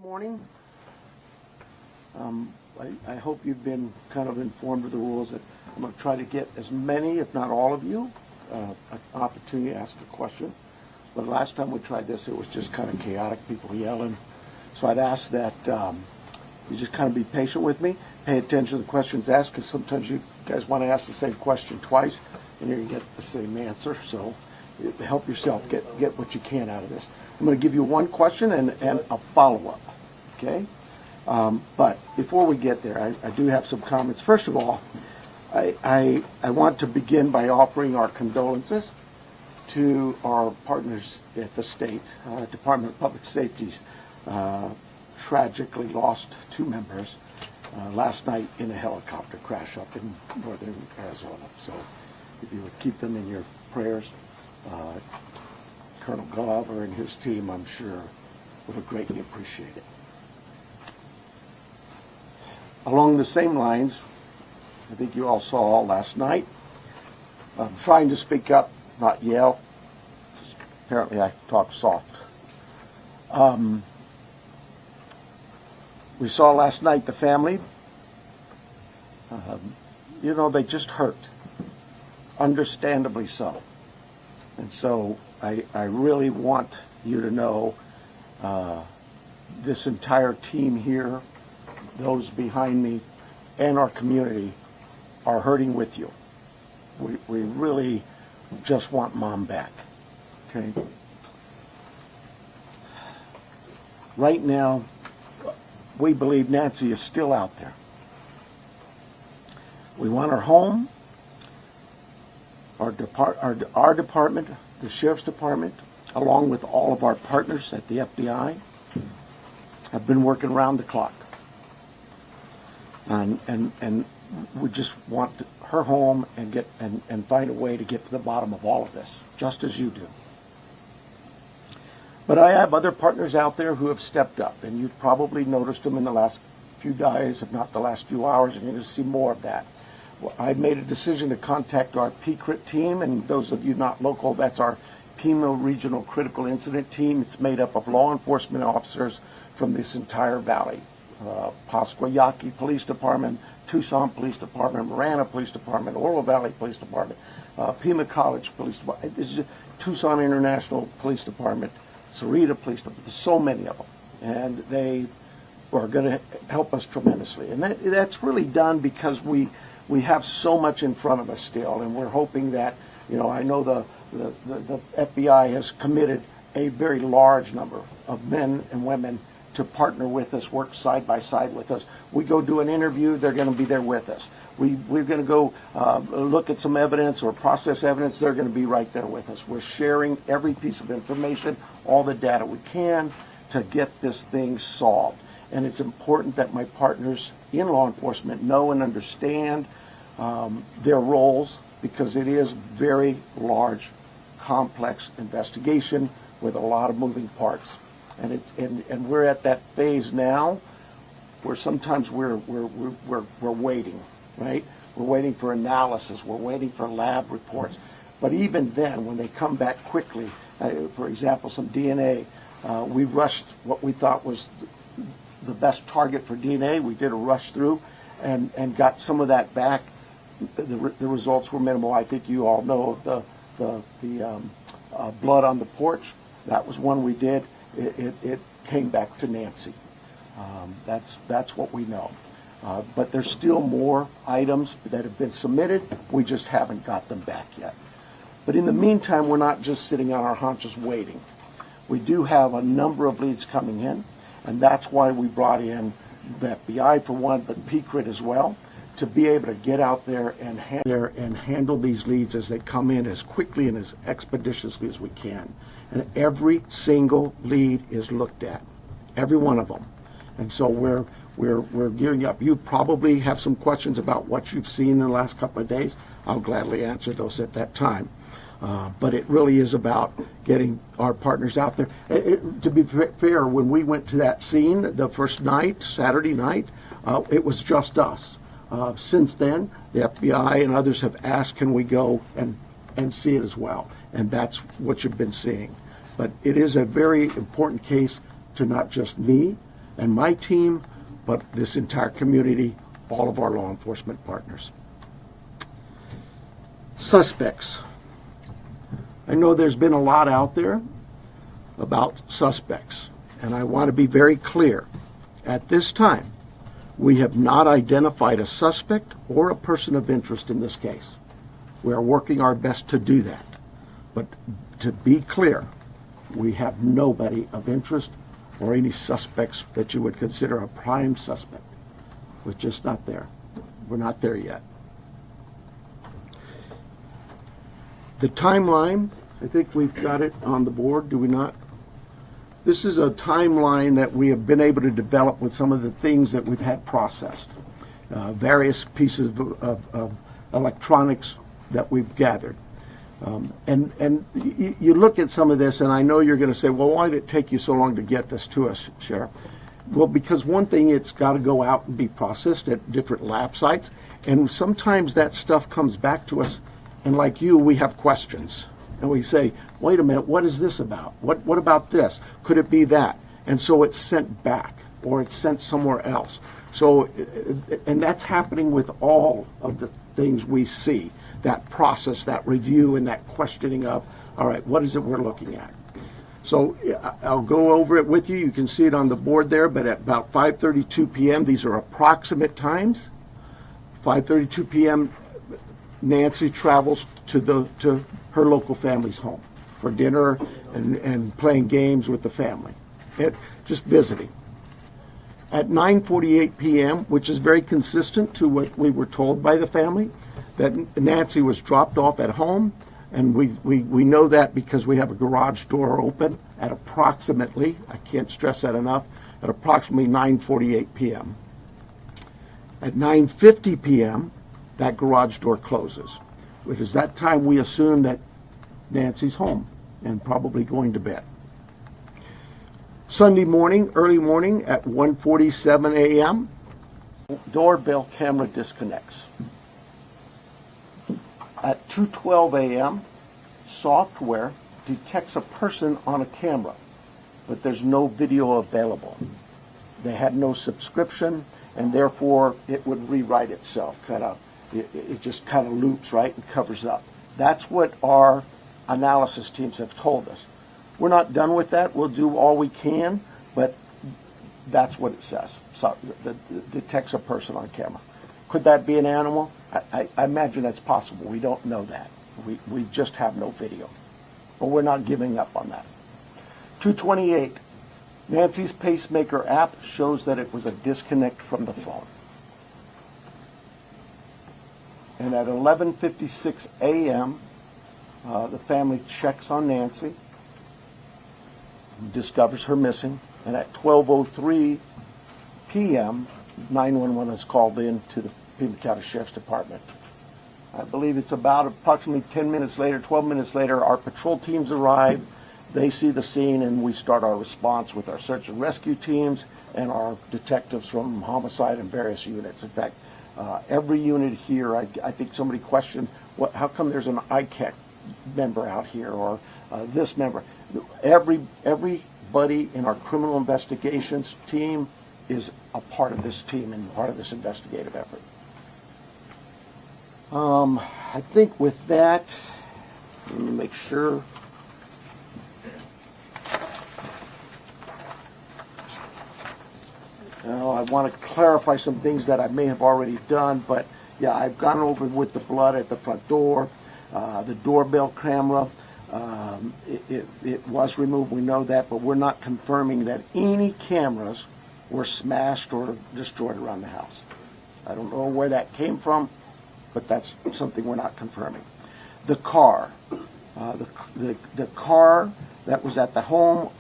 Morning. I hope you've been kind of informed of the rules. That I'm going to try to get as many, if not all of you, an opportunity to ask a question. But last time we tried this, it was just kind of chaotic, people yelling. So I'd ask that you just kind of be patient with me, pay attention to the questions asked, because sometimes you guys want to ask the same question twice, and you're going to get the same answer. So help yourself get what you can out of this. I'm going to give you one question and a follow-up, okay? But before we get there, I do have some comments. First of all, I want to begin by offering our condolences to our partners at the State Department of Public Safety's tragically lost 2 members last night in a helicopter crash up in northern Arizona. So if you would keep them in your prayers, Colonel Glover and his team, I'm sure, would greatly appreciate it. Along the same lines, I think you all saw last night, I'm trying to speak up, not yell. Apparently I talk soft. We saw last night the family. They just hurt. Understandably so. And so I really want you to know this entire team here, those behind me, and our community are hurting with you. We really just want Mom back. Okay? Right now, we believe Nancy is still out there. We want her home. Our department, the Sheriff's Department, along with all of our partners at the FBI, have been working around the clock. And we just want her home and find a way to get to the bottom of all of this, just as you do. But I have other partners out there who have stepped up, and you've probably noticed them in the last few days, if not the last few hours, and you're going to see more of that. Well, I made a decision to contact our PCRIT team, and those of you not local, that's our Pima Regional Critical Incident Team. It's made up of law enforcement officers from this entire valley. Pasquayaki Police Department, Tucson Police Department, Marana Police Department, Oro Valley Police Department, Pima College Police Department, this is Tucson International Police Department, Sarita Police Department. There's so many of them, and they are going to help us tremendously. And that's really done because we have so much in front of us still, and we're hoping that, I know the FBI has committed a very large number of men and women to partner with us, work side by side with us. We go do an interview, they're going to be there with us. We're going to go look at some evidence or process evidence, they're going to be right there with us. We're sharing every piece of information, all the data we can to get this thing solved. And it's important that my partners in law enforcement know and understand their roles, because it is very large, complex investigation with a lot of moving parts. And we're at that phase now where sometimes we're waiting, right? We're waiting for analysis. We're waiting for lab reports. But even then, when they come back quickly, for example, some DNA, we rushed what we thought was the best target for DNA. We did a rush through and got some of that back. The results were minimal. I think you all know of the blood on the porch. That was one we did. It came back to Nancy. That's what we know. But there's still more items that have been submitted. We just haven't got them back yet. But in the meantime, we're not just sitting on our haunches waiting. We do have a number of leads coming in, and that's why we brought in the FBI for one, but PCRIT as well, to be able to get out there and handle these leads as they come in as quickly and as expeditiously as we can. And every single lead is looked at, every one of them. And so we're gearing up. You probably have some questions about what you've seen in the last couple of days. I'll gladly answer those at that time. But it really is about getting our partners out there. To be fair, when we went to that scene the first night, Saturday night, it was just us. Since then, the FBI and others have asked, can we go and see it as well? And that's what you've been seeing. But it is a very important case to not just me and my team, but this entire community, all of our law enforcement partners. Suspects. I know there's been a lot out there about suspects, and I want to be very clear. At this time, we have not identified a suspect or a person of interest in this case. We are working our best to do that. But to be clear, we have nobody of interest or any suspects that you would consider a prime suspect. We're just not there. We're not there yet. The timeline, I think we've got it on the board, do we not? This is a timeline that we have been able to develop with some of the things that we've had processed. Various pieces of electronics that we've gathered. And you look at some of this, and I know you're going to say, well, why did it take you so long to get this to us, Sheriff? Well, because one thing, it's got to go out and be processed at different lab sites, and sometimes that stuff comes back to us, and like you, we have questions. And we say, wait a minute, what is this about? What about this? Could it be that? And so it's sent back, or it's sent somewhere else. So, and that's happening with all of the things we see, that process, that review, and that questioning of, all right, what is it we're looking at? So I'll go over it with you. You can see it on the board there, but at about 5:32 p.m., these are approximate times. 5:32 p.m., Nancy travels to her local family's home for dinner and playing games with the family, just visiting. At 9:48 p.m., which is very consistent to what we were told by the family, that Nancy was dropped off at home, and we know that because we have a garage door open at approximately, I can't stress that enough, at approximately 9:48 p.m. At 9:50 p.m., that garage door closes. It is that time we assume that Nancy's home and probably going to bed. Sunday morning, early morning at 1:47 a.m., doorbell camera disconnects. At 2:12 a.m., software detects a person on a camera, but there's no video available. They had no subscription, and therefore it would rewrite itself. It just kind of loops, right, and covers up. That's what our analysis teams have told us. We're not done with that. We'll do all we can, but that's what it says. So it detects a person on camera. Could that be an animal? I imagine that's possible. We don't know that. We just have no video. But we're not giving up on that. 2:28, Nancy's pacemaker app shows that it was a disconnect from the phone. And at 11:56 a.m., the family checks on Nancy, discovers her missing, and at 12:03 p.m., 911 is called in to the Pima County Sheriff's Department. I believe it's about approximately 10 minutes later, 12 minutes later, our patrol teams arrive, they see the scene, and we start our response with our search and rescue teams and our detectives from homicide and various units. In fact, every unit here, I think somebody questioned, how come there's an ICAC member out here, or this member? Everybody in our criminal investigations team is a part of this team and part of this investigative effort. I think with that, let me make sure. Now, I want to clarify some things that I may have already done, but yeah, I've gone over with the blood at the front door, the doorbell camera. It was removed, we know that, but we're not confirming that any cameras were smashed or destroyed around the house. I don't know where that came from, but that's something we're not confirming. The car, the car that was at the home,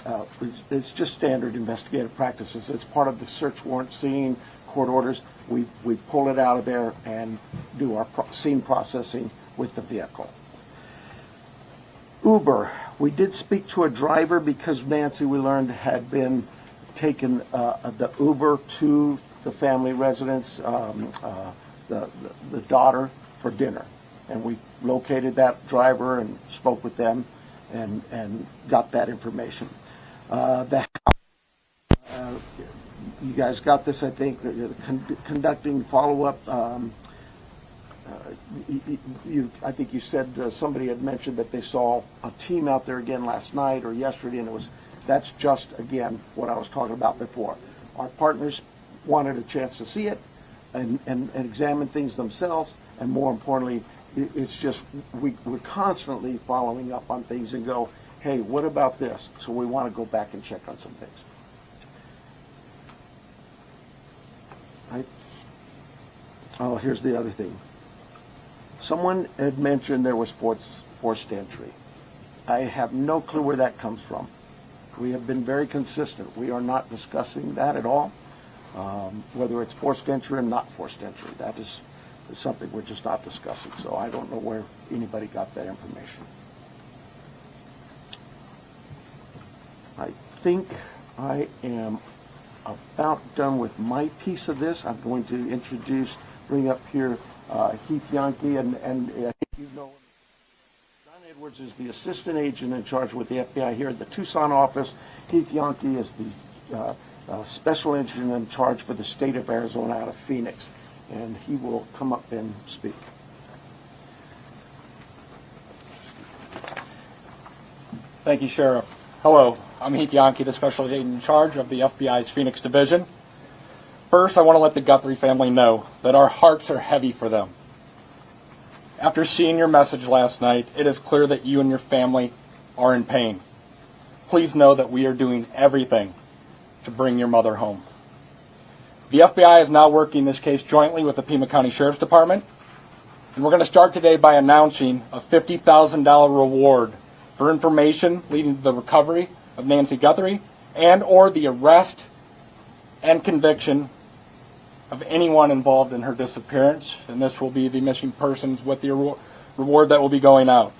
it's just standard investigative practices. It's part of the search warrant scene, court orders. We pull it out of there and do our scene processing with the vehicle. Uber, we did speak to a driver because Nancy, we learned, had been taken the Uber to the family residence, the daughter, for dinner. And we located that driver and spoke with them and got that information. You guys got this, I think, conducting follow-up. I think you said somebody had mentioned that they saw a team out there again last night or yesterday, and that's just, again, what I was talking about before. Our partners wanted a chance to see it and examine things themselves, and more importantly, it's just we're constantly following up on things and go, hey, what about this? So we want to go back and check on some things. Oh, here's the other thing. Someone had mentioned there was forced entry. I have no clue where that comes from. We have been very consistent. We are not discussing that at all, whether it's forced entry or not forced entry. That is something we're just not discussing. So I don't know where anybody got that information. I think I am about done with my piece of this. I'm going to bring up here Heath Yankee, and I think you know him. John Edwards is the assistant agent in charge with the FBI here at the Tucson office. Heath Yankee is the special agent in charge for the state of Arizona out of Phoenix, and he will come up and speak. Thank you, Sheriff. Hello, I'm Heath Yankee, the special agent in charge of the FBI's Phoenix Division. First, I want to let the Guthrie family know that our hearts are heavy for them. After seeing your message last night, it is clear that you and your family are in pain. Please know that we are doing everything to bring your mother home. The FBI is now working this case jointly with the Pima County Sheriff's Department, and we're going to start today by announcing a $50,000 reward for information leading to the recovery of Nancy Guthrie and or the arrest and conviction of anyone involved in her disappearance, and this will be the missing persons with the reward that will be going out.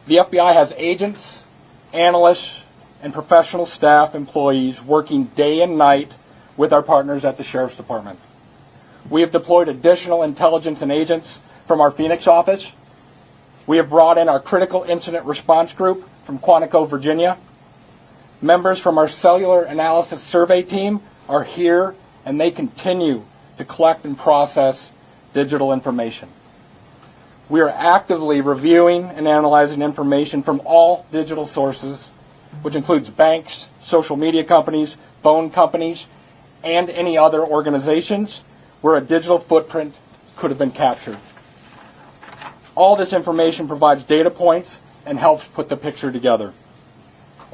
The FBI has agents, analysts, and professional staff employees working day and night with our partners at the Sheriff's Department. We have deployed additional intelligence and agents from our Phoenix office. We have brought in our critical incident response group from Quantico, Virginia. Members from our cellular analysis survey team are here, and they continue to collect and process digital information. We are actively reviewing and analyzing information from all digital sources, which includes banks, social media companies, phone companies, and any other organizations where a digital footprint could have been captured. All this information provides data points and helps put the picture together.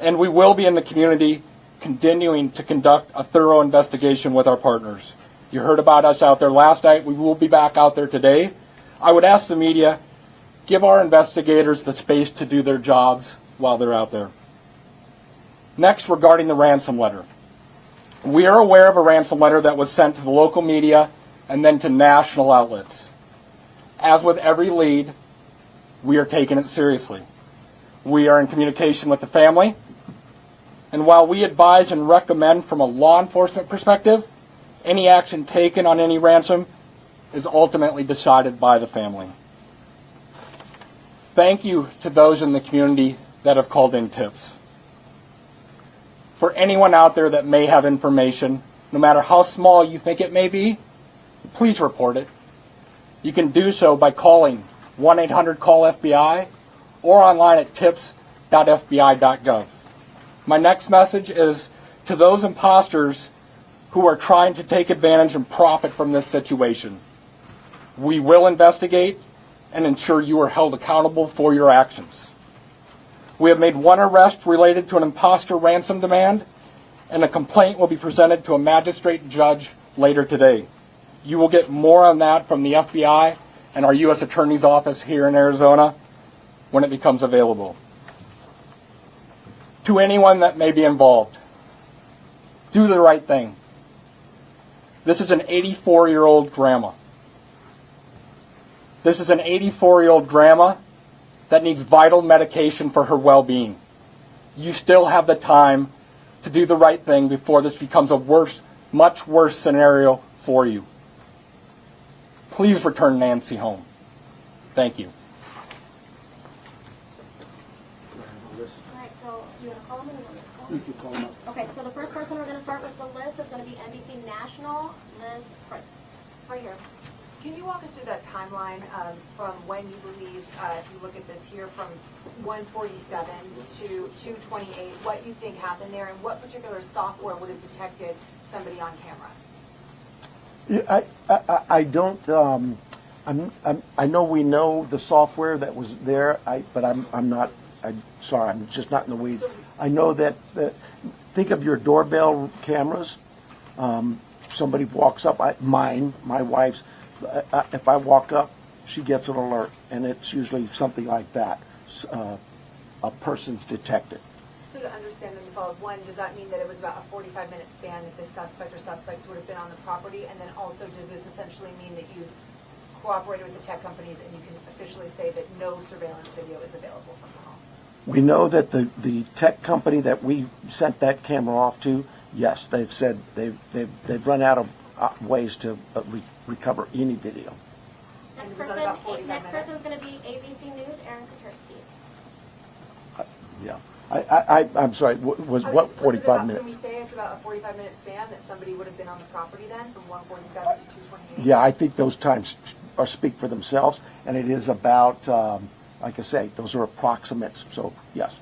And we will be in the community continuing to conduct a thorough investigation with our partners. You heard about us out there last night. We will be back out there today. I would ask the media, give our investigators the space to do their jobs while they're out there. Next, regarding the ransom letter. We are aware of a ransom letter that was sent to the local media and then to national outlets. As with every lead, we are taking it seriously. We are in communication with the family, and while we advise and recommend from a law enforcement perspective, any action taken on any ransom is ultimately decided by the family. Thank you to those in the community that have called in tips. For anyone out there that may have information, no matter how small you think it may be, please report it. You can do so by calling 1-800-CALL-FBI or online at tips.fbi.gov. My next message is to those imposters who are trying to take advantage and profit from this situation. We will investigate and ensure you are held accountable for your actions. We have made one arrest related to an imposter ransom demand, and a complaint will be presented to a magistrate judge later today. You will get more on that from the FBI and our U.S. Attorney's Office here in Arizona when it becomes available. To anyone that may be involved, do the right thing. This is an 84-year-old grandma. This is an 84-year-old grandma that needs vital medication for her well-being. You still have the time to do the right thing before this becomes a much worse scenario for you. Please return Nancy home. Thank you. this. All right, so do you want to call them or you want me to call You them? can call them up. Okay, so the first person we're going to start with the list is going to be NBC National, Liz Prince. Right here. Can you walk us through that timeline from when you believe, if you look at this here, from 147 to 228, what you think happened there, and what particular software would have detected somebody on camera? Yeah, I don't. I know we know the software that was there. But I'm not. I'm sorry. I'm just not in the weeds. I know that. Think of your doorbell cameras. Somebody walks up. My wife's. If I walk up, she gets an alert, and it's usually something like that. A person's detected. So to understand them, follow one, does that mean that it was about a 45-minute span that the suspect or suspects would have been on the property? And then also, does this essentially mean that you cooperated with the tech companies and you can officially say that no surveillance video is available from the home? We know that the tech company that we sent that camera off to, yes, they've said they've run out of ways to recover any video. Next was that about person, 45 next minutes? person is going to be ABC News, Aaron Katersky. Yeah. I'm sorry. Was what 45 minutes? Can we say it's about a 45-minute span that somebody would have been on the property then, from 147 to 228? Yeah, I think those times speak for themselves, and it is about, like I say, those are approximates. So yes.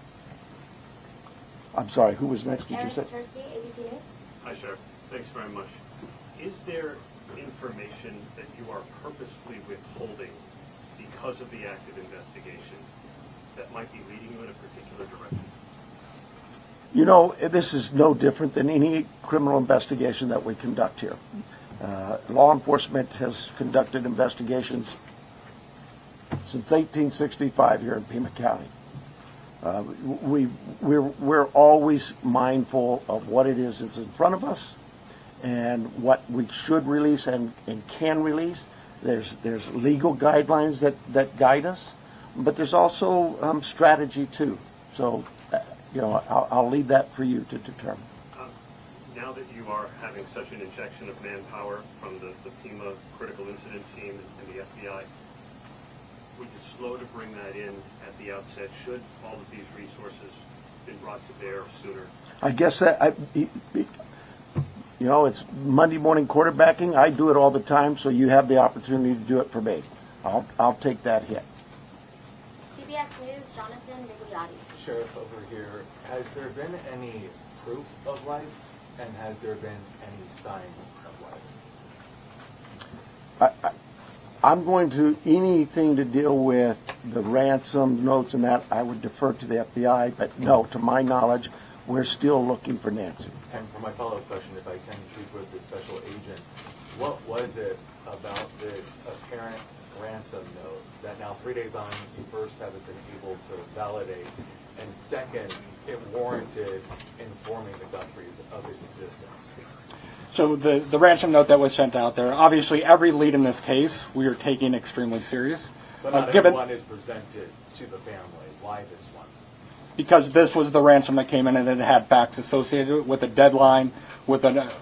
I'm sorry. Who was next? Did you Aaron say? Katersky, ABC News. Hi, Sheriff. Thanks very much. Is there information that you are purposefully withholding because of the active investigation that might be leading you in a particular direction? You know, this is no different than any criminal investigation that we conduct here. Law enforcement has conducted investigations since 1865 here in Pima County. We're always mindful of what it is that's in front of us and what we should release and can release. There's legal guidelines that guide us, but there's also strategy too. So, I'll leave that for you to determine. Now that you are having such an injection of manpower from the Pima Critical Incident Team and the FBI, would you slow to bring that in at the outset? Should all of these resources been brought to bear sooner? I guess that it's Monday morning quarterbacking. I do it all the time, so you have the opportunity to do it for me. I'll take that hit. CBS News, Jonathan Migliotti. Sheriff, over here, has there been any proof of life, and has there been any sign of life? I'm going to, anything to deal with the ransom notes and that, I would defer to the FBI, but no, to my knowledge, we're still looking for Nancy. And for my follow-up question, if I can speak with the special agent, what was it about this apparent ransom note that now 3 days on you first haven't been able to validate, and second, it warranted informing the Guthries of its existence? So the ransom note that was sent out there, obviously every lead in this case we are taking extremely serious. But not given everyone is presented to the family. Why this one? Because this was the ransom that came in and it had facts associated with a deadline, with a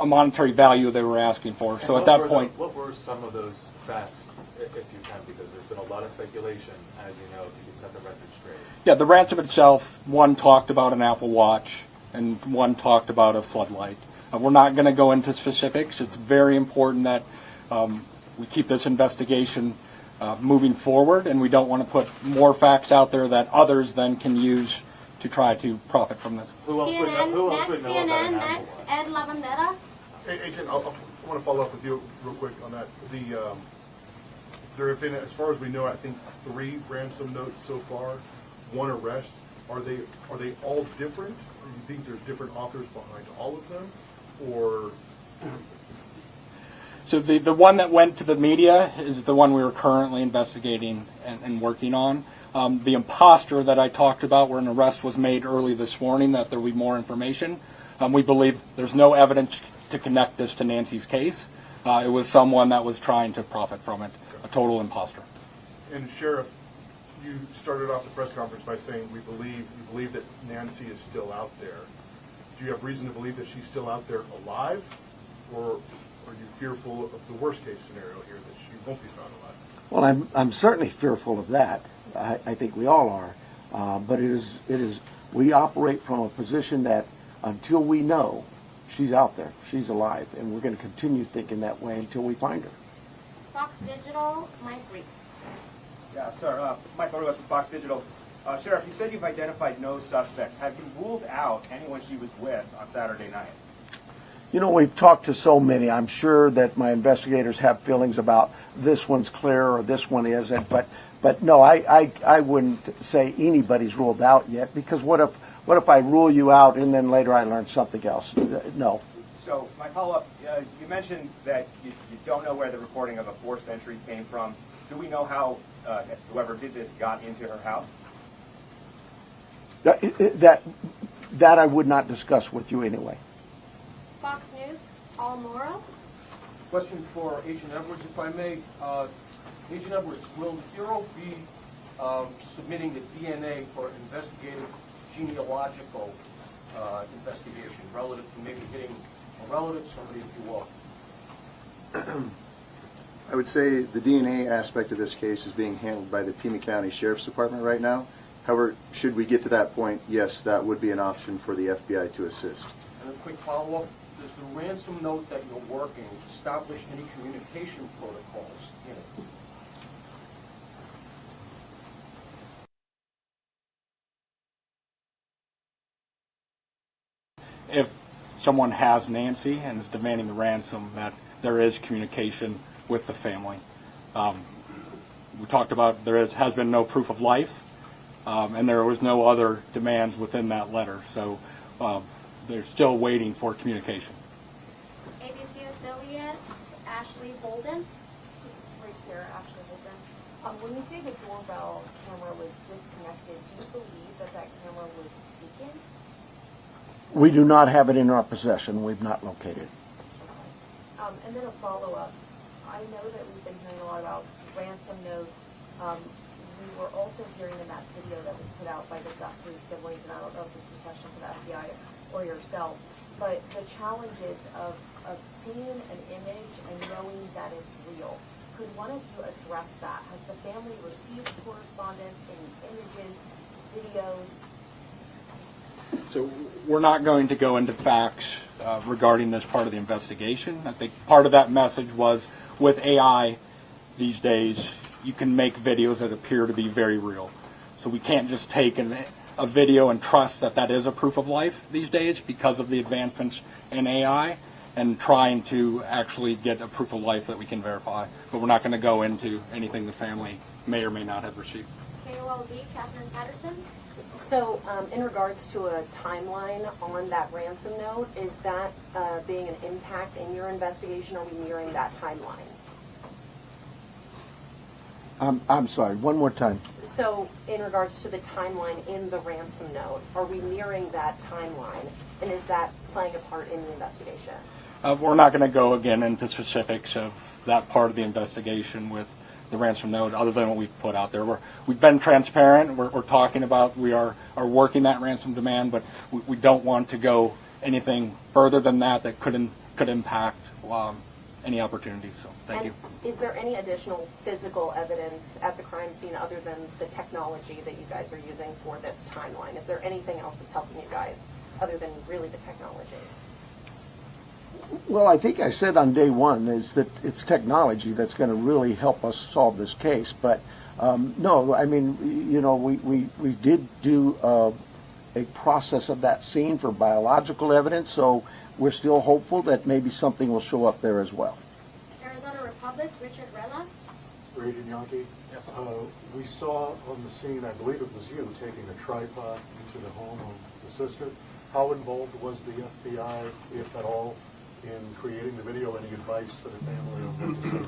monetary value they were asking for. And so at that point, what were some of those facts, if you can, because there's been a lot of speculation, as you know, if you can set the record straight. yeah, the ransom itself, one talked about an Apple Watch and one talked about a floodlight. We're not going to go into specifics. It's very important that we keep this investigation moving forward, and we don't want to put more facts out there that others then can use to try to profit from this. Who else would know, who else would know about CNN, an next, Apple Watch? Ed Lavandera. Hey, Agent, I want to follow up with you real quick on that. There have been, as far as we know, I think 3 ransom notes so far, 1 arrest. Are they all different? Do you think there's different authors behind all of them, or? So the one that went to the media is the one we were currently investigating and working on. The imposter that I talked about, where an arrest was made early this morning, that there will be more information. We believe there's no evidence to connect this to Nancy's case. It was someone that was trying to profit from it, a total imposter. And Sheriff, you started off the press conference by saying you believe that Nancy is still out there. Do you have reason to believe that she's still out there alive, or are you fearful of the worst case scenario here, that she won't be found alive? Well, I'm certainly fearful of that. I think we all are. But it is, we operate from a position that until we know she's out there, she's alive, and we're going to continue thinking that way until we find her. Fox Digital, Mike Reese. Yeah, sir. Mike Reese from Fox Digital. Sheriff, you said you've identified no suspects. Have you ruled out anyone she was with on Saturday night? You know, we've talked to so many. I'm sure that my investigators have feelings about this one's clear or this one isn't. But no, I wouldn't say anybody's ruled out yet, because what if I rule you out and then later I learn something else? No. So my follow-up, you mentioned that you don't know where the recording of a forced entry came from. Do we know how whoever did this got into her house? That I would not discuss with you anyway. Fox News, Paul Morrow. Question for Agent Edwards, if I may. Agent Edwards, will the Bureau be submitting the DNA for investigative genealogical investigation relative to maybe hitting a relative, somebody, if you will? I would say the DNA aspect of this case is being handled by the Pima County Sheriff's Department right now. However, should we get to that point, yes, that would be an option for the FBI to assist. And a quick follow-up, does the ransom note that you're working establish any communication protocols in it? If someone has Nancy and is demanding the ransom, that there is communication with the family. We talked about has been no proof of life, and there was no other demands within that letter. So they're still waiting for communication. ABC affiliate, Ashley Holden. Right here, Ashley Holden. When you say the doorbell camera was disconnected, do you believe that that camera was taken? We do not have it in our possession. We've not located it. And then a follow-up. I know that we've been hearing a lot about ransom notes. We were also hearing in that video that was put out by the Guthrie siblings, and I don't know if this is a question for the FBI or yourself, but the challenges of seeing an image and knowing that it's real. Could one of you address that? Has the family received correspondence, any images, videos? So we're not going to go into facts regarding this part of the investigation. I think part of that message was with AI these days, you can make videos that appear to be very real. So we can't just take a video and trust that that is a proof of life these days because of the advancements in AI and trying to actually get a proof of life that we can verify. But we're not going to go into anything the family may or may not have received. KOLD, Catherine Patterson. So in regards to a timeline on that ransom note, is that being an impact in your investigation? Are we nearing that timeline? I'm sorry, one more time. So in regards to the timeline in the ransom note, are we nearing that timeline? And is that playing a part in the investigation? We're not going to go again into specifics of that part of the investigation with the ransom note, other than what we've put out there. We've been transparent. We're talking about we are working that ransom demand, but we don't want to go anything further than that could impact any opportunities. So thank you. Is there any additional physical evidence at the crime scene other than the technology that you guys are using for this timeline? Is there anything else that's helping you guys other than really the technology? Well, I think I said on day one is that it's technology that's going to really help us solve this case. But no, I mean, you know, we did do a process of that scene for biological evidence, so we're still hopeful that maybe something will show up there as well. Arizona Republic, Richard Rella. Agent Yankee? Yes. We saw on the scene, I believe it was you, taking a tripod into the home of the sister. How involved was the FBI, if at all, in creating the video? Any advice for the family on what to say in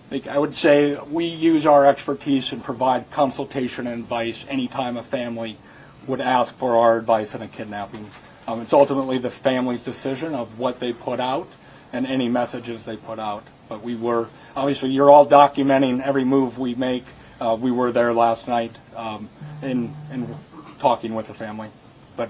the video? I would say we use our expertise and provide consultation and advice anytime a family would ask for our advice on a kidnapping. It's ultimately the family's decision of what they put out and any messages they put out. But we were, obviously, you're all documenting every move we make. We were there last night in talking with the family. But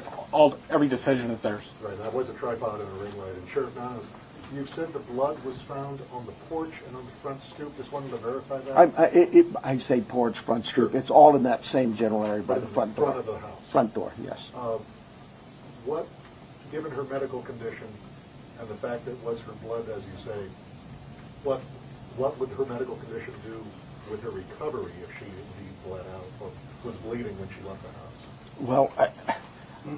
every decision is theirs. Right, that was a tripod and a ring light. And Sheriff Manos, You've said the blood was found on the porch and on the front stoop. Just wanted to verify that. I say porch, front stoop. It's all in that same general area by the front door. Front of the house. Front door, yes. What, given her medical condition and the fact that it was her blood, as you say, what would her medical condition do with her recovery if she indeed bled out or was bleeding when she left the house? Well,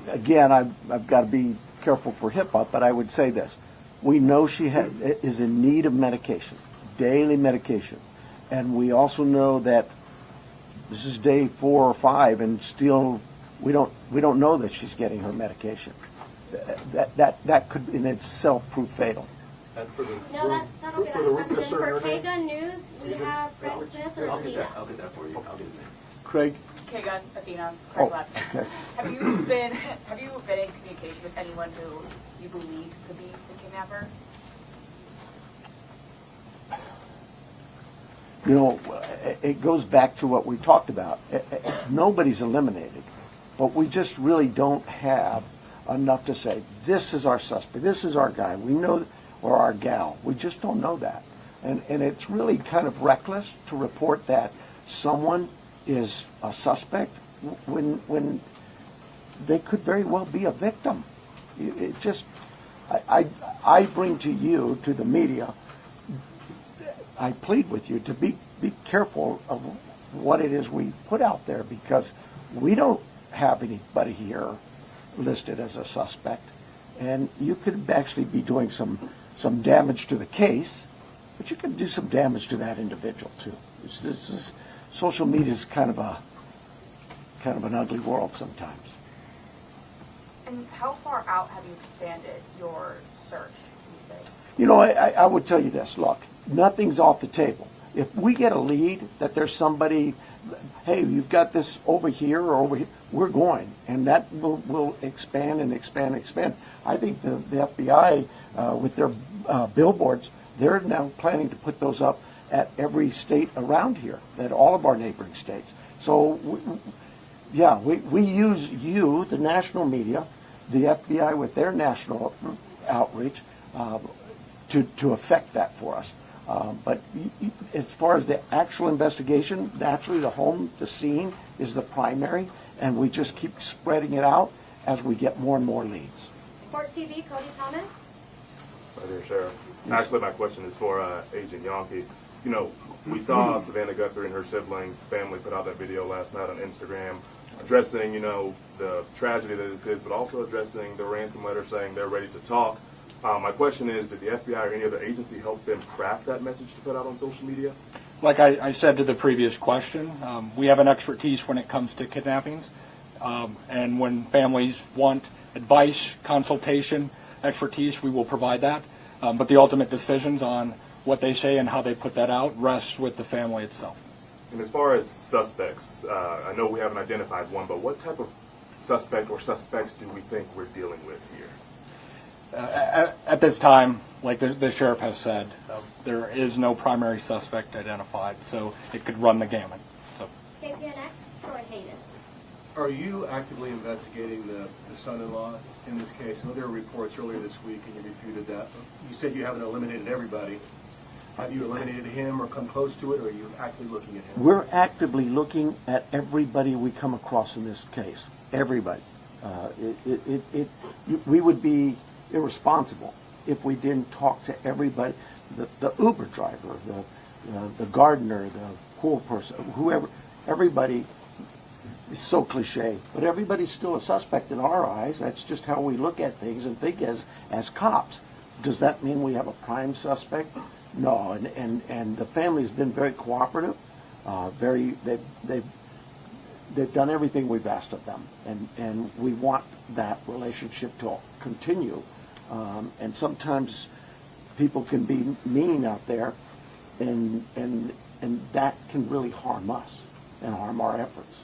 again, I've got to be careful for HIPAA, but I would say this. We know she is in need of medication, daily medication. And we also know that this is day 4 or 5, and still we don't know that she's getting her medication. That could in itself prove fatal. And for the No, that'll be for the that question. For her name? KGUN News, we have Frank Smith or Athena. I'll get that for you. I'll do it. Craig? KGUN, Athena, Oh, Craig Left. okay. Have you been in communication with anyone who you believe could be the kidnapper? You know, it goes back to what we talked about. Nobody's eliminated, but we just really don't have enough to say, this is our suspect, this is our guy, we know, or our gal. We just don't know that. And it's really kind of reckless to report that someone is a suspect when they could very well be a victim. It just, I bring to you, to the media, I plead with you to be careful of what it is we put out there, because we don't have anybody here listed as a suspect, and you could actually be doing some damage to the case, but you can do some damage to that individual too. Social media is kind of an ugly world sometimes. And how far out have you expanded your search these days? You know, I would tell you this. Look, nothing's off the table. If we get a lead that there's somebody, hey, you've got this over here or over here, we're going. And that will expand and expand and expand. I think the FBI, with their billboards, they're now planning to put those up at every state around here, at all of our neighboring states. So, we use you, the national media, the FBI with their national outreach, to affect that for us. But as far as the actual investigation, naturally the scene is the primary, and we just keep spreading it out as we get more and more leads. Court TV, Cody Thomas. Right here, Sheriff. Actually, my question is for Agent Yonke. You know, we saw Savannah Guthrie and her sibling family put out that video last night on Instagram addressing, you know, the tragedy that this is, but also addressing the ransom letter saying they're ready to talk. My question is, did the FBI or any other agency help them craft that message to put out on social media? Like I said to the previous question, we have an expertise when it comes to kidnappings. And when families want advice, consultation, expertise, we will provide that. But the ultimate decisions on what they say and how they put that out rests with the family itself. And as far as suspects, I know we haven't identified one, but what type of suspect or suspects do we think we're dealing with here? At this time, like the sheriff has said, there is no primary suspect identified, so it could run the gamut. So. KPNX, Troy Hayden. Are you actively investigating the son-in-law in this case? I know there were reports earlier this week, and you refuted that. You said you haven't eliminated everybody. Have you eliminated him or come close to it, or are you actively looking at him? We're actively looking at everybody we come across in this case. Everybody. We would be irresponsible if we didn't talk to everybody. The Uber driver, the gardener, the pool person, whoever, everybody. It's so cliche, but everybody's still a suspect in our eyes. That's just how we look at things and think as cops. Does that mean we have a prime suspect? No, and the family's been very cooperative. They've done everything we've asked of them, and we want that relationship to continue. And sometimes people can be mean out there, and that can really harm us and harm our efforts.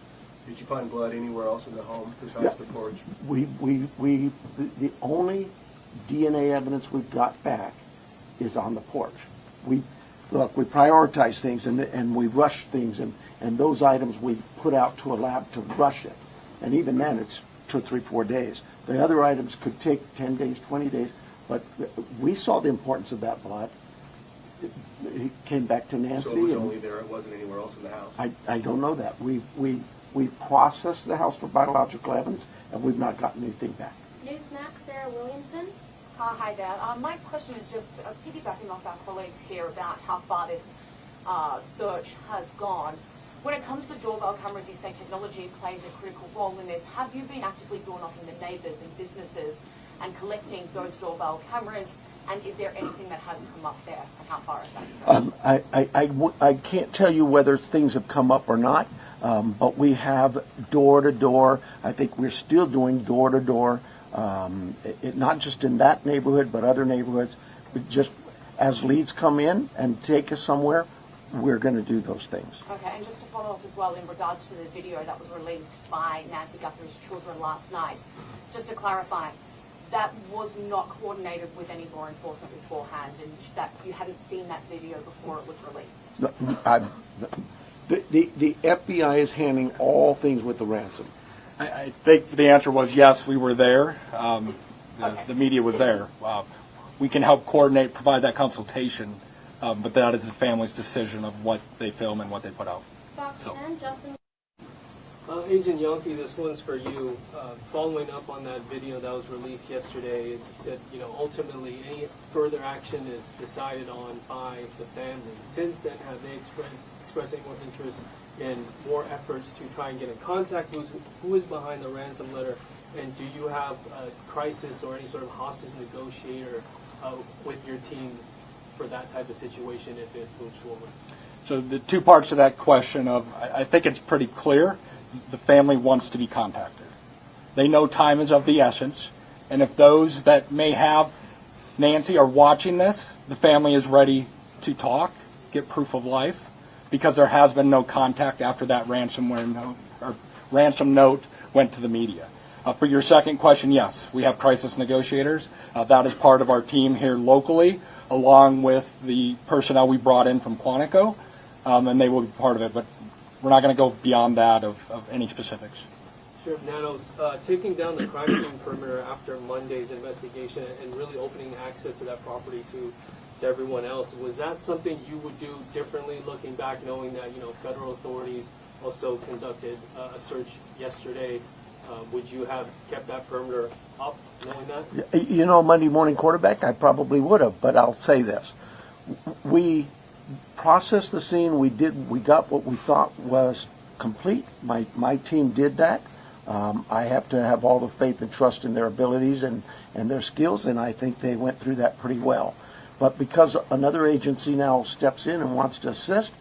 Did you find blood anywhere else in the home besides the porch? The only DNA evidence we've got back is on the porch. We prioritize things and we rush things, and those items we put out to a lab to rush it. And even then, it's 2, 3, 4 days. The other items could take 10 days, 20 days. But we saw the importance of that blood. He came back to Nancy. So it was and only there, it wasn't anywhere else in the house? I don't know that. We processed the house for biological evidence, and we've not gotten anything back. Newsmax, Sarah Williamson. Hi there. My question is just piggybacking off our colleagues here about how far this search has gone. When it comes to doorbell cameras, you say technology plays a critical role in this. Have you been actively door knocking the neighbours and businesses and collecting those doorbell cameras? And is there anything that has come up there, and how far is that? I can't tell you whether things have come up or not, but we have door-to-door. I think we're still doing door-to-door, not just in that neighborhood, but other neighborhoods. Just as leads come in and take us somewhere, we're going to do those things. Okay, and just to follow up as well in regards to the video that was released by Nancy Guthrie's children last night, just to clarify, that was not coordinated with any law enforcement beforehand, and that you hadn't seen that video before it was released? The FBI is handling all things with the ransom. I think the answer was yes, we were there. The media was there. We can help coordinate, provide that consultation, but that is the family's decision of what they film and what they put out. Fox 10, Justin. Agent Yonke, this one's for you. Following up on that video that was released yesterday, you said, ultimately any further action is decided on by the family. Since then, have they expressed any more interest in more efforts to try and get in contact? Who is behind the ransom letter? And do you have a crisis or any sort of hostage negotiator with your team for that type of situation if it moves forward? So the two parts of that question I think it's pretty clear. The family wants to be contacted. They know time is of the essence, and if those that may have Nancy are watching this, the family is ready to talk, get proof of life, because there has been no contact after that ransom note went to the media. For your second question, yes, we have crisis negotiators. That is part of our team here locally, along with the personnel we brought in from Quantico, and they will be part of it. But we're not going to go beyond that of any specifics. Sheriff Nanos, taking down the crime scene perimeter after Monday's investigation and really opening access to that property to everyone else, was that something you would do differently looking back, knowing that federal authorities also conducted a search yesterday? Would you have kept that perimeter up, knowing that? Monday morning quarterback, I probably would have, but I'll say this. We processed the scene. We got what we thought was complete. My team did that. I have to have all the faith and trust in their abilities and their skills, and I think they went through that pretty well. But because another agency now steps in and wants to assist,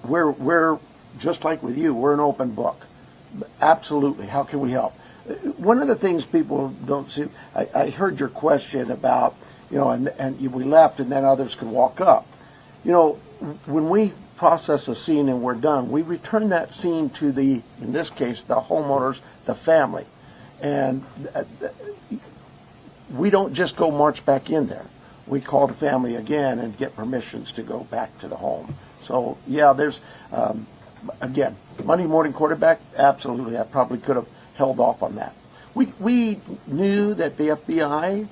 we're just like with you, we're an open book. Absolutely. How can we help? One of the things people don't see, I heard your question about, and we left and then others could walk up. When we process a scene and we're done, we return that scene to in this case, the homeowners, the family. And we don't just go march back in there. We call the family again and get permissions to go back to the home. So, yeah, there's, again, Monday morning quarterback, absolutely. I probably could have held off on that. We knew that the FBI,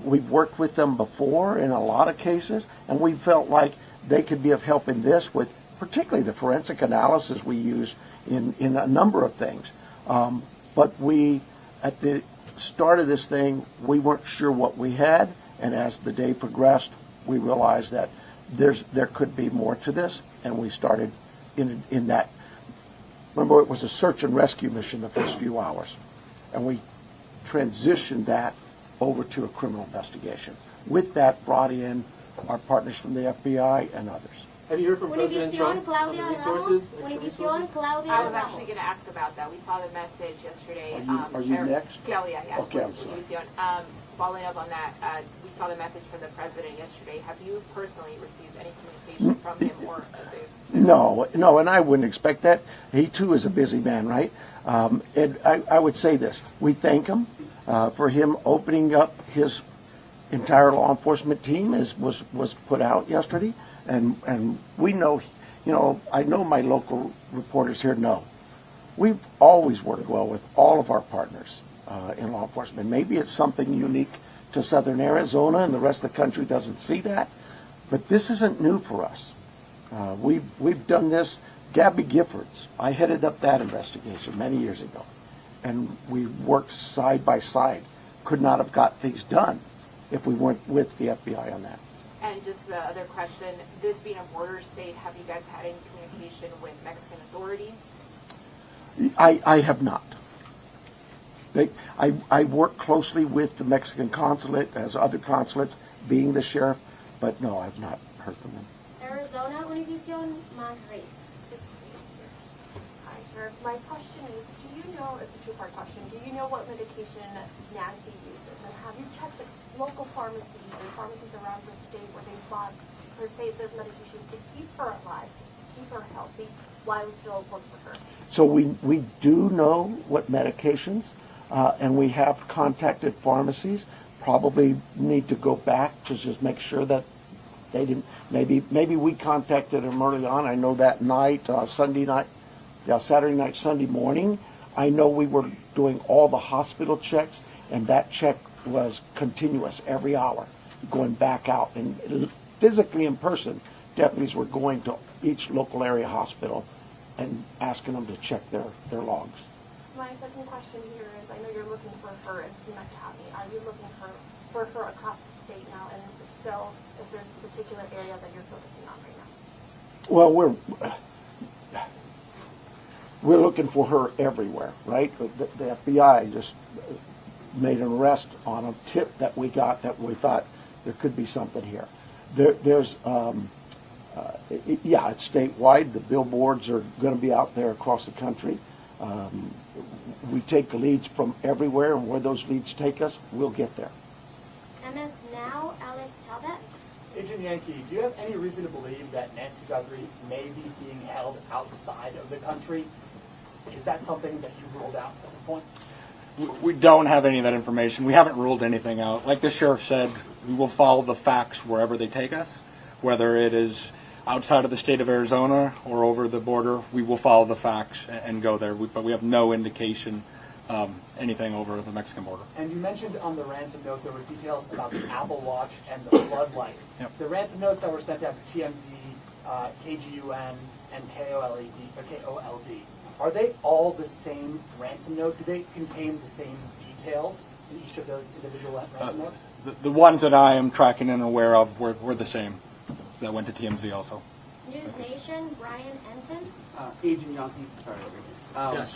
we've worked with them before in a lot of cases, and we felt like they could be of help in this with particularly the forensic analysis we use in a number of things. But we, at the start of this thing, we weren't sure what we had, and as the day progressed, we realized that there could be more to this, and we started in that. Remember, it was a search and rescue mission the first few hours, and we transitioned that over to a criminal investigation. With that, brought in our partners from the FBI and others. Have you heard from President Trump on the resources? I was actually going to ask about that. We saw the message yesterday. Are you next? Claudia, yes. Okay, I'm sorry. Following up on that, we saw the message from the president yesterday. Have you personally received any communication from him or No, and I wouldn't expect that. He too is a busy man, right? And I would say this: we thank him for him opening up his entire law enforcement team, was put out yesterday, and we know, I know my local reporters here know. We've always worked well with all of our partners in law enforcement. Maybe it's something unique to southern Arizona, and the rest of the country doesn't see that. But this isn't new for us. We've done this. Gabby Giffords, I headed up that investigation many years ago, and we worked side by side. Could not have got things done if we weren't with the FBI on that. And just the other question, this being a border state, have you guys had any communication with Mexican authorities? I have not. I work closely with the Mexican consulate, as other consulates, being the sheriff, but no, I've not heard from them. Arizona Univision Madrid. Hi, Sheriff. My question is, do you know, it's a two-part question, do you know what medication Nancy uses? And have you checked the local pharmacies and pharmacies around the state where they bought her state this medication to keep her alive, to keep her healthy, while we still work with her? So we do know what medications, and we have contacted pharmacies. Probably need to go back to just make sure that they didn't. Maybe we contacted them early on. I know that night, Saturday night, Sunday morning. I know we were doing all the hospital checks, and that check was continuous every hour, going back out. And physically in person, deputies were going to each local area hospital and asking them to check their logs. My second question here is, I know you're looking for her in Pima County. Are you looking for her across the state now? And if so, if there's a particular area that you're focusing on right now? Well, we're looking for her everywhere, right? The FBI just made an arrest on a tip that we got that we thought there could be something here. It's statewide. The billboards are going to be out there across the country. We take the leads from everywhere, and where those leads take us, we'll get there. MS Now, Alex Talbot. Agent Yankee, do you have any reason to believe that Nancy Guthrie may be being held outside of the country? Is that something that you've ruled out at this point? We don't have any of that information. We haven't ruled anything out. Like the sheriff said, we will follow the facts wherever they take us, whether it is outside of the state of Arizona or over the border. We will follow the facts and go there, but we have no indication anything over the Mexican border. And you mentioned on the ransom note there were details about the Apple Watch and the floodlight. Yep. The ransom notes that were sent out to TMZ, KGUN, and KOLD, are they all the same ransom note? Do they contain the same details in each of those individual ransom notes? The ones that I am tracking and aware of were the same. That went to TMZ also. News Nation, Brian Enton. Agent Yankee, sorry. Yes.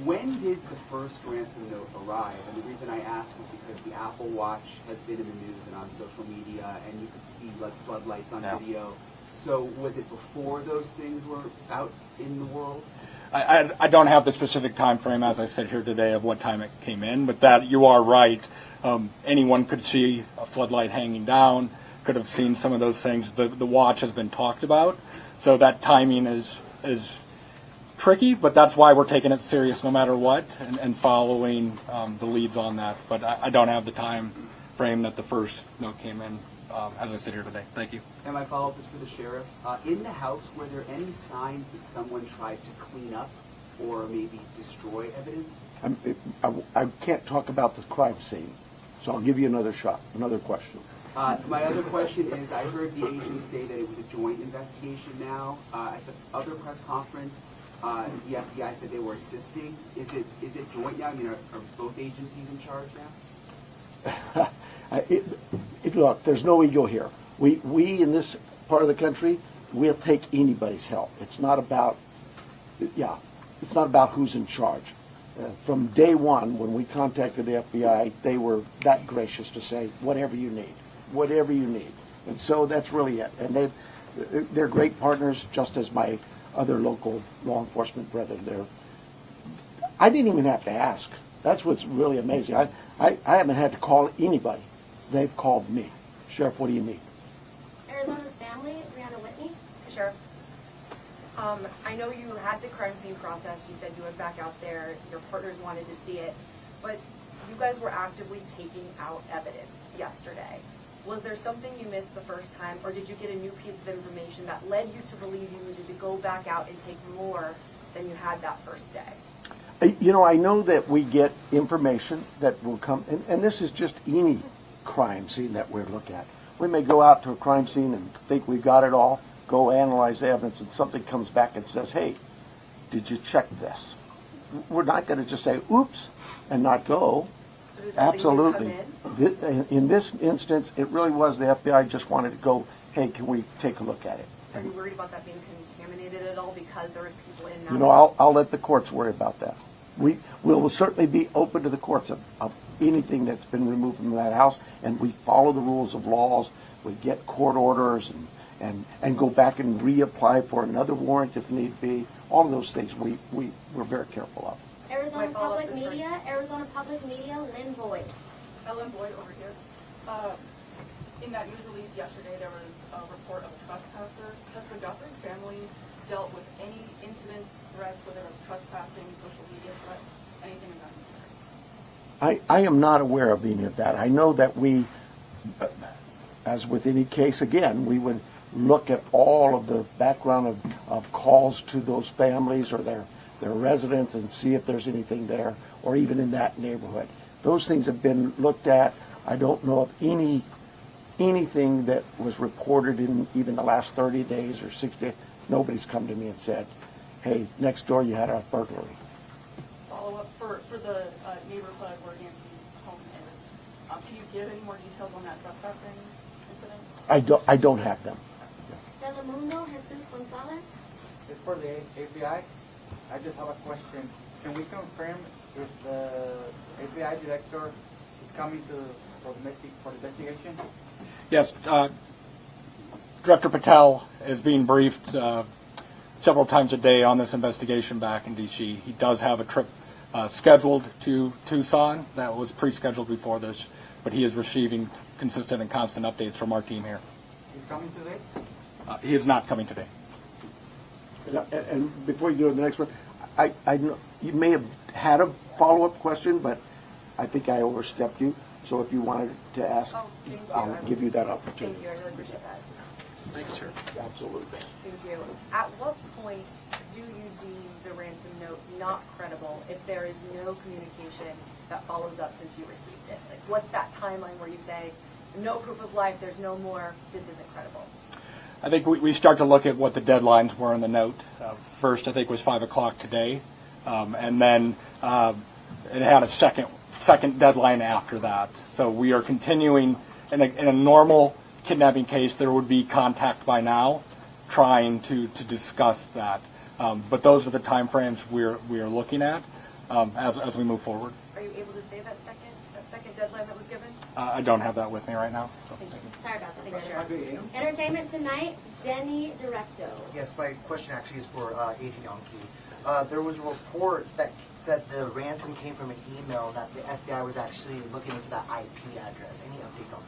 When did the first ransom note arrive? And the reason I ask is because the Apple Watch has been in the news and on social media, and you could see like floodlights on video. So was it before those things were out in the world? I don't have the specific time frame as I sit here today of what time it came in, but that you are right. Anyone could see a floodlight hanging down, could have seen some of those things. The watch has been talked about, so that timing is tricky, but that's why we're taking it serious no matter what and following the leads on that. But I don't have the time frame that the first note came in as I sit here today. Thank you. And my follow-up is for the sheriff. In the house, were there any signs that someone tried to clean up or maybe destroy evidence? I can't talk about the crime scene, so I'll give you another shot, another question. My other question is, I heard the agents say that it was a joint investigation now. At the other press conference, the FBI said they were assisting. Is it joint now? I mean, are both agencies in charge now? Look, there's no ego here. We in this part of the country, we'll take anybody's help. It's not about who's in charge. From day one, when we contacted the FBI, they were that gracious to say, whatever you need. And so that's really it. And they're great partners, just as my other local law enforcement brethren. I didn't even have to ask. That's what's really amazing. I haven't had to call anybody. They've called me. Sheriff, what do you need? Arizona's Family, Brianna Whitney. Sheriff, I know you had the crime scene process. You said you went back out there. Your partners wanted to see it. But you guys were actively taking out evidence yesterday. Was there something you missed the first time, or did you get a new piece of information that led you to believe you needed to go back out and take more than you had that first day? I know that we get information that will come, and this is just any crime scene that we're looking at. We may go out to a crime scene and think we've got it all, go analyze the evidence, and something comes back and says, hey, did you check this? We're not going to just say, oops, and not go. Absolutely. In this instance, it really was the FBI just wanted to go, hey, can we take a look at it? Are you worried about that being contaminated at all because there was people in that? You know, I'll let the courts worry about that. We will certainly be open to the courts of anything that's been removed from that house, and we follow the rules of laws. We get court orders and go back and reapply for another warrant if need be. All of those things we're very careful of. Arizona Public Media, Lynn Boyd. Ellen Boyd over here. In that news release yesterday, there was a report of a trespasser. Has the Guthrie family dealt with any incidents, threats, whether it was trespassing, social media threats, anything of that nature? I am not aware of any of that. I know that we, as with any case, again, we would look at all of the background of calls to those families or their residents and see if there's anything there, or even in that neighborhood. Those things have been looked at. I don't know of anything that was reported in even the last 30 days or 60 days. Nobody's come to me and said, hey, next door you had a burglary. Follow up for the neighborhood where Nancy's home is. Can you give any more details on that trespassing incident? I don't have them. Telemundo, Jesus Gonzalez. It's for the FBI. I just have a question. Can we confirm if the FBI director is coming for investigation? Yes, Director Patel is being briefed several times a day on this investigation back in D.C. He does have a trip scheduled to Tucson that was pre-scheduled before this, but he is receiving consistent and constant updates from our team here. He's coming today? He is not coming today. And before you go to the next one, I know you may have had a follow-up question, but I think I overstepped you. So if you wanted to ask, I'll give you that opportunity. Thank you. I really appreciate that. Thank you, sir. Absolutely. Thank you. At what point do you deem the ransom note not credible if there is no communication that follows up since you received it? Like, what's that timeline where you say, no proof of life, there's no more, this isn't credible? I think we start to look at what the deadlines were in the note. First, I think, was 5 o'clock today, and then it had a second deadline after that. So we are continuing. In a normal kidnapping case, there would be contact by now trying to discuss that. But those are the time frames we are looking at as we move forward. Are you able to say that second deadline that was given? I don't have that with me right now. So. Thank you. Sorry about that. Thank you. Entertainment Tonight, Denny Directo. Yes, my question actually is for Agent Yonke. There was a report that said the ransom came from an email that the FBI was actually looking into that IP address. Any update on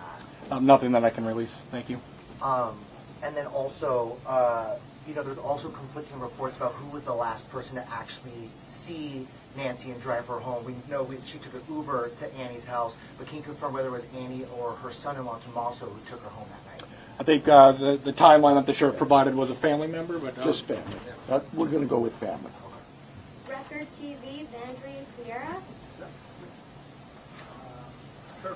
that? Nothing that I can release. Thank you. And then also, there's also conflicting reports about who was the last person to actually see Nancy and drive her home. We know she took an Uber to Annie's house, but can you confirm whether it was Annie or her son-in-law, Tommaso, who took her home that night? I think the timeline that the sheriff provided was a family member, but just family. We're going to go with family. Record TV, Vandry Fiera. Sir,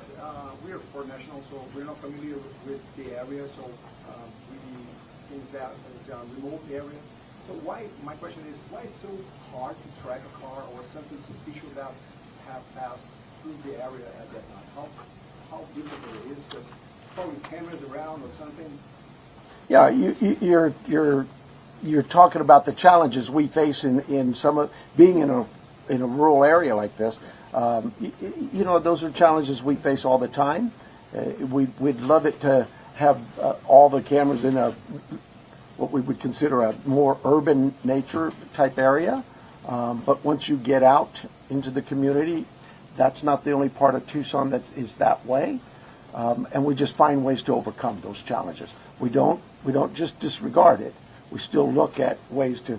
we are foreign nationals, so we're not familiar with the area, so we think that it's a remote area. So my question is, why is it so hard to track a car or something suspicious that have passed through the area at that time? How difficult it is, because probably cameras around or something? Yeah, you're talking about the challenges we face in some of being in a rural area like this. Those are challenges we face all the time. We'd love it to have all the cameras in what we would consider a more urban nature type area. But once you get out into the community, that's not the only part of Tucson that is that way. And we just find ways to overcome those challenges. We don't just disregard it. We still look at ways to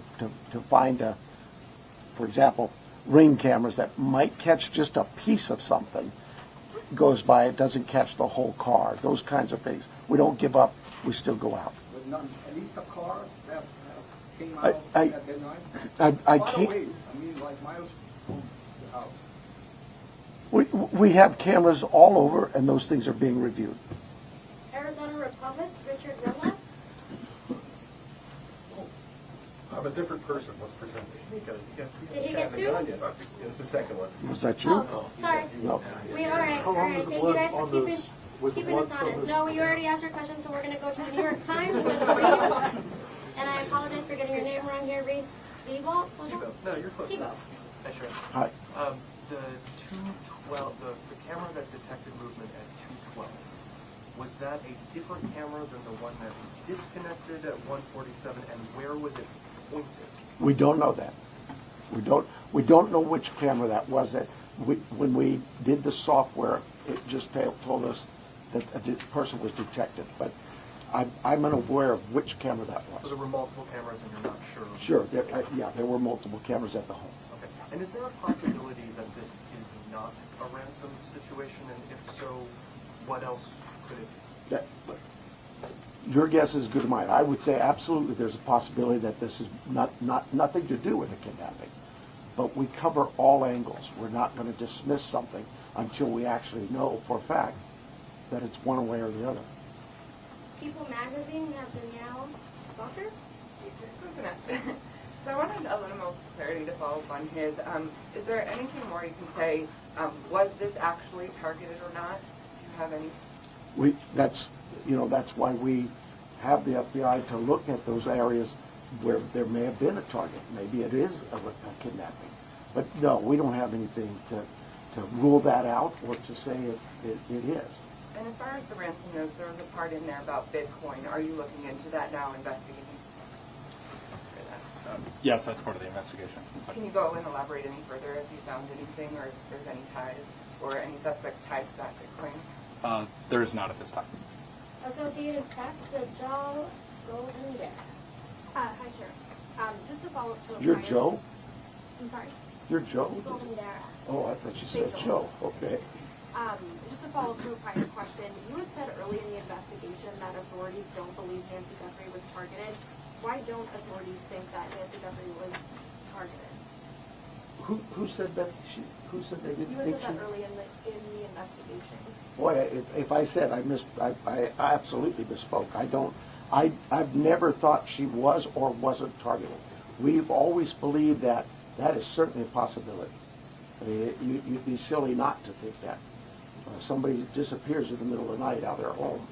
find, for example, ring cameras that might catch just a piece of something. Goes by, it doesn't catch the whole car. Those kinds of things. We don't give up. We still go out. But not at least a car that came out at that night? I Far can't. away, I mean, like miles from the house. We have cameras all over, and those things are being reviewed. Arizona Republic, Richard Willis. I'm a different person. Let's pretend. Did he get two? It's the second one. Was that you? Oh, sorry. No. We all right. All right. Thank you guys for keeping us honest. No, you already asked your question, so we're going to go to the New York Times with Reese. And I apologize for getting your name wrong here, Reese. Thibault? No, you're close. Thibault. Hi, Sharon. Hi. The 212, the camera that detected movement at 212, was that a different camera than the one that was disconnected at 147, and where was it pointed? We don't know that. We don't know which camera that was. When we did the software, it just told us that a person was detected. But I'm unaware of which camera that So was. there were multiple cameras, and you're not sure? Sure. There were multiple cameras at the home. Okay. And is there a possibility that this is not a ransom situation, and if so, what else could it be? Your guess is as good as mine. I would say absolutely there's a possibility that this is nothing to do with a kidnapping. But we cover all angles. We're not going to dismiss something until we actually know for a fact that it's one way or the other. People Magazine have Danielle Walker. So I wanted a little more clarity to follow up on his. Is there anything more you can say? Was this actually targeted or not? Do you have any? That's why we have the FBI to look at those areas where there may have been a target. Maybe it is a kidnapping. But no, we don't have anything to rule that out or to say it is. And as far as the ransom notes, there was a part in there about Bitcoin. Are you looking into that now, investigating? Yes, that's part of the investigation. Can you go and elaborate any further if you found anything, or if there's any ties, or any suspects tied to that Bitcoin? There is not at this time. Associated Press, the Joe Golden Bear. Hi, Sharon. Just to follow up to a You're prior- Joe? I'm sorry? You're Joe? Golden Bear. Oh, I thought you said Joe. Okay. Just to follow up to a prior question, you had said early in the investigation that authorities don't believe Nancy Guthrie was targeted. Why don't authorities think that Nancy Guthrie was targeted? Who said that? Who said they didn't You had think said she? that early in the investigation. Boy, if I said I absolutely misspoke. I've never thought she was or wasn't targeted. We've always believed that is certainly a possibility. I mean, you'd be silly not to think that. Somebody disappears in the middle of the night out of their home.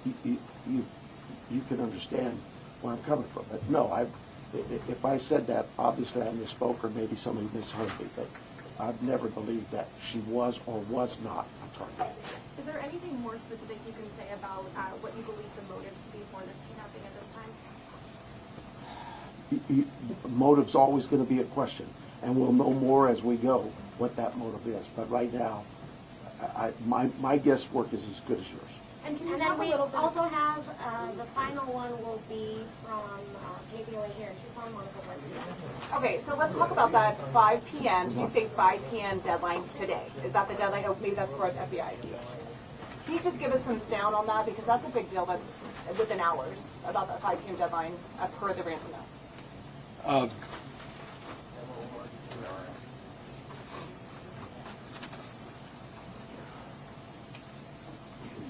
You can understand where I'm coming from. But no, if I said that, obviously I misspoke, or maybe somebody misheard me. But I've never believed that she was or was not a target. Is there anything more specific you can say about what you believe the motive to be for this kidnapping at this time? Motive's always going to be a question, and we'll know more as we go what that motive is. But right now, my guesswork is as good as yours. And then we also have the final one will be from KPOA here in Tucson, Monica Garcia. Okay, so let's talk about that 5 p.m. Did you say 5 p.m. deadline today? Is that the deadline? Oh, maybe that's for the FBI. Can you just give us some sound on that? Because that's a big deal. That's within hours about that 5 p.m. deadline per the ransom note.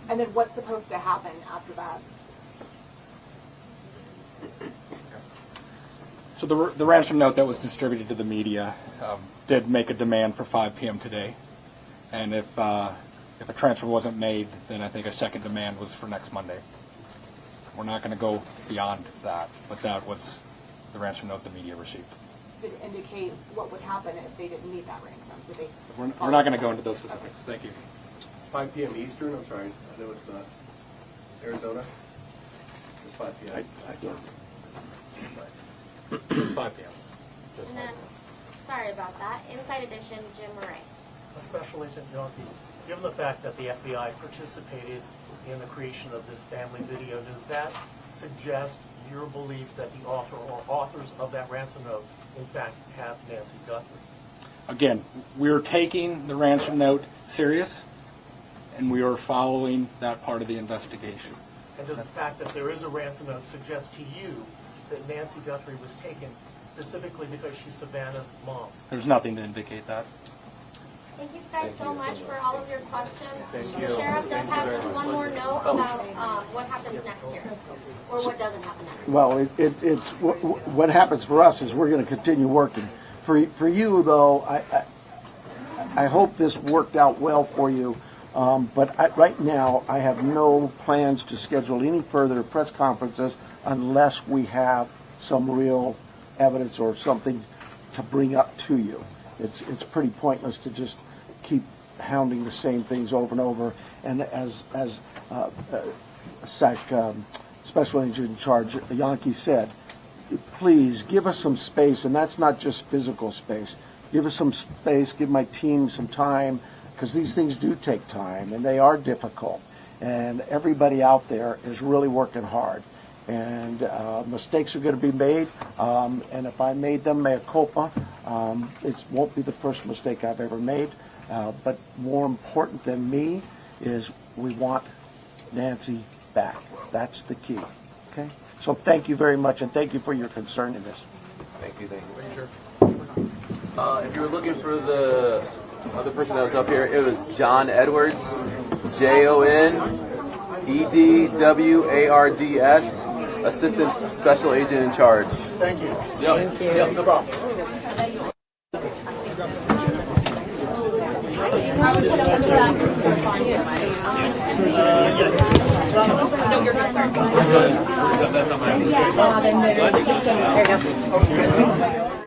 And then what's supposed to happen after that? So the ransom note that was distributed to the media did make a demand for 5 p.m. today. And if a transfer wasn't made, then I think a second demand was for next Monday. We're not going to go beyond that, but that was the ransom note the media received. Did it indicate what would happen if they didn't meet that ransom? Did they? We're not going to go into those specifics. Thank you. 5 p.m. Eastern, I'm sorry, I know it's not Arizona. It's 5 p.m. I don't. It's 5 p.m. And then, sorry about that. Inside Edition, Jim Murray. Special Agent Yankee, given the fact that the FBI participated in the creation of this family video, does that suggest your belief that the author or authors of that ransom note, in fact, have Nancy Guthrie? Again, we're taking the ransom note serious, and we are following that part of the investigation. And does the fact that there is a ransom note suggest to you that Nancy Guthrie was taken specifically because she's Savannah's mom? There's nothing to indicate that. Thank you guys so much for all of your questions. Thank you. The sheriff does Thank you have very just much. one more note about what happens next year, or what doesn't happen next year. Well, it's what happens for us is we're going to continue working. For you, though, I hope this worked out well for you. But right now, I have no plans to schedule any further press conferences unless we have some real evidence or something to bring up to you. It's pretty pointless to just keep hounding the same things over and over. And as Special Agent in Charge Yankee said, please give us some space, and that's not just physical space. Give us some space, give my team some time, because these things do take time, and they are difficult. And everybody out there is really working hard. And mistakes are going to be made, and if I made them, mea culpa, it won't be the first mistake I've ever made. But more important than me is we want Nancy back. That's the key. Okay? So thank you very much, and thank you for your concern in this. Thank you. If you were looking for the other person that was up here, it was John Edwards, JONEDWARDS, Assistant Special Agent in Charge. Thank you. Yep. Thank you. Yep, no problem. Yeah.